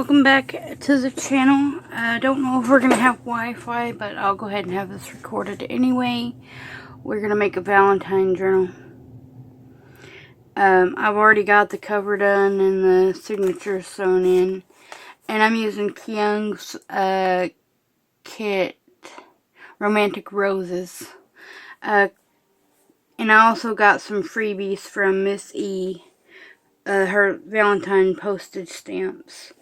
Welcome back to the channel. I don't know if we're going to have Wi-Fi, but I'll go ahead and have this recorded anyway. We're going to make a Valentine journal. I've already got the cover done and the signature sewn in. And I'm using Kyung's kit, Romantic Roses. And I also got some freebies from Miss E, her Valentine postage stamps.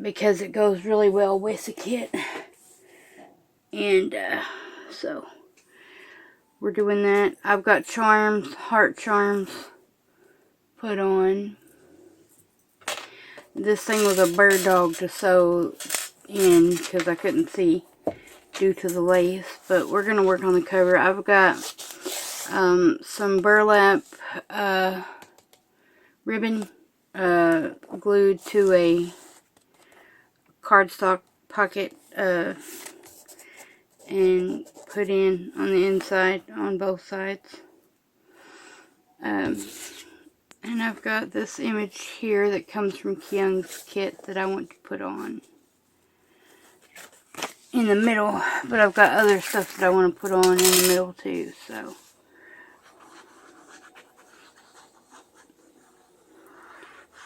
Because it goes really well with the kit. And so we're doing that. I've got charms, heart charms put on. This thing was a bird dog to sew in because I couldn't see due to the lace, but we're going to work on the cover. I've got some burlap ribbon glued to a cardstock pocket and put in on the inside on both sides. And I've got this image here that comes from Kyung's kit that I want to put on in the middle, but I've got other stuff that I want to put on in the middle too, so.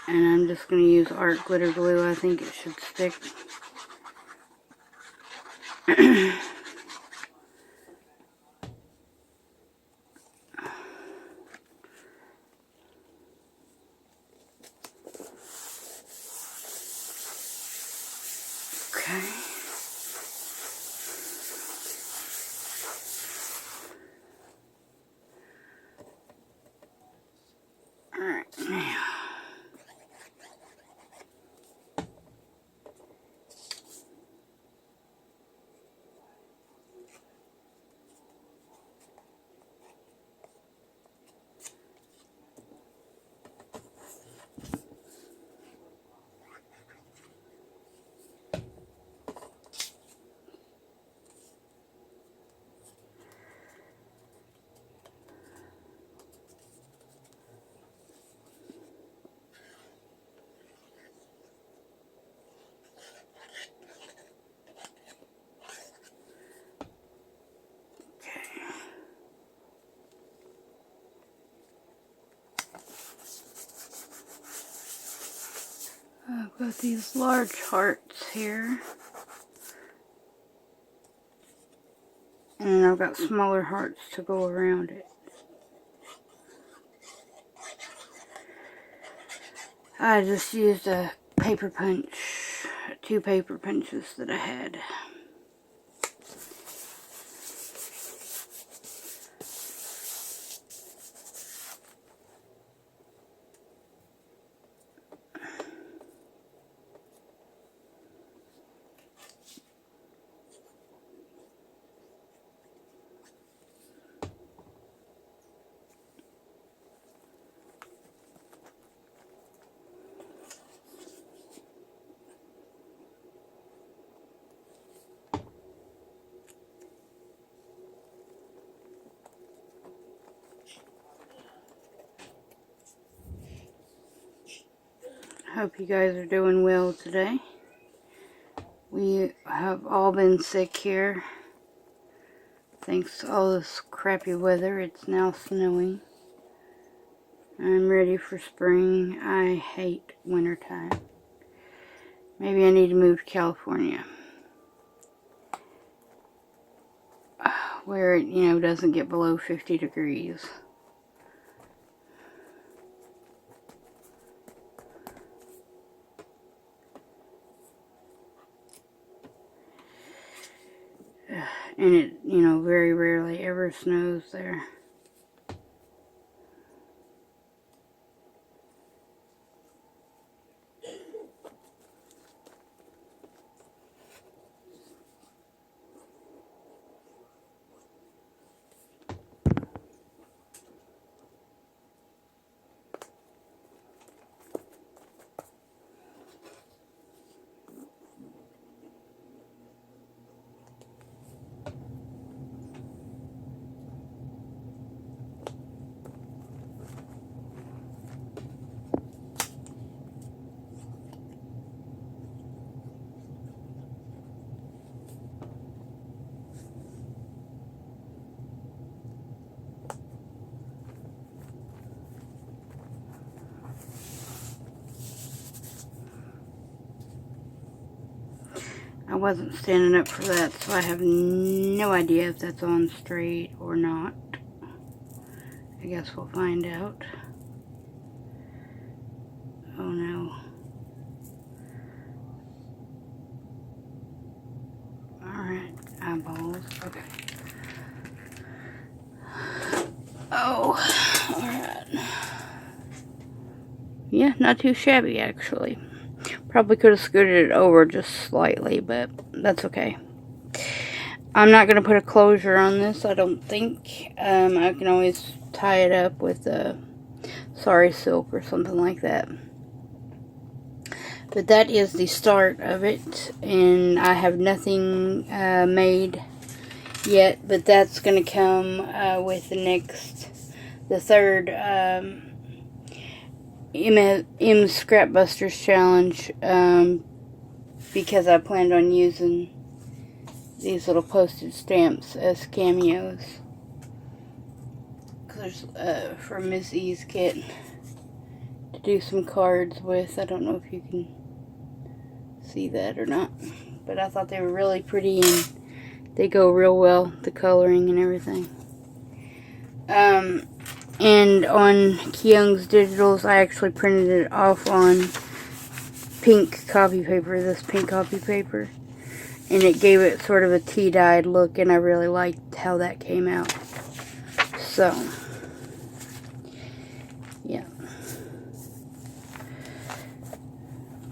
And I'm just going to use art glitter glue. I think it should stick. Okay. Alright, now. I've got these large hearts here. And then I've got smaller hearts to go around it. I just used a paper punch, 2 paper punches that I had. Hope you guys are doing well today. We have all been sick here. Thanks to all this crappy weather. It's now snowing. I'm ready for spring. I hate wintertime. Maybe I need to move to California, where it, doesn't get below 50 degrees. And it, very rarely ever snows there. I wasn't standing up for that, so I have no idea if that's on straight or not. I guess we'll find out. Oh no. Alright, eyeballs. Okay. Oh, alright. Yeah, not too shabby actually. Probably could have scooted it over just slightly, but that's okay. I'm not going to put a closure on this, I don't think. I can always tie it up with a sari silk or something like that. But that is the start of it, and I have nothing made yet, but that's going to come with the third M Scrap Busters challenge, because I planned on using these little postage stamps as cameos. Cause there's for Miss E's kit to do some cards with. I don't know if you can see that or not, but I thought they were really pretty and they go real well, the coloring and everything. And on Kyung's Digitals, I actually printed it off on pink copy paper, this pink copy paper. And it gave it sort of a tea-dyed look, and I really liked how that came out. So, yeah.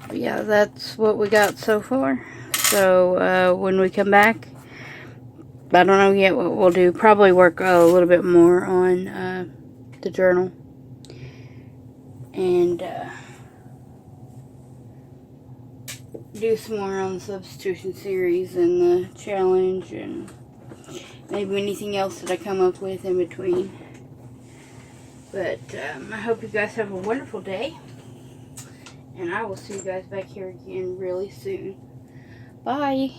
But yeah, that's what we got so far. So, when we come back, I don't know yet what we'll do. Probably work a little bit more on the journal. And do some more on the substitution series and the challenge and maybe anything else that I come up with in between. But I hope you guys have a wonderful day, and I will see you guys back here again really soon. Bye.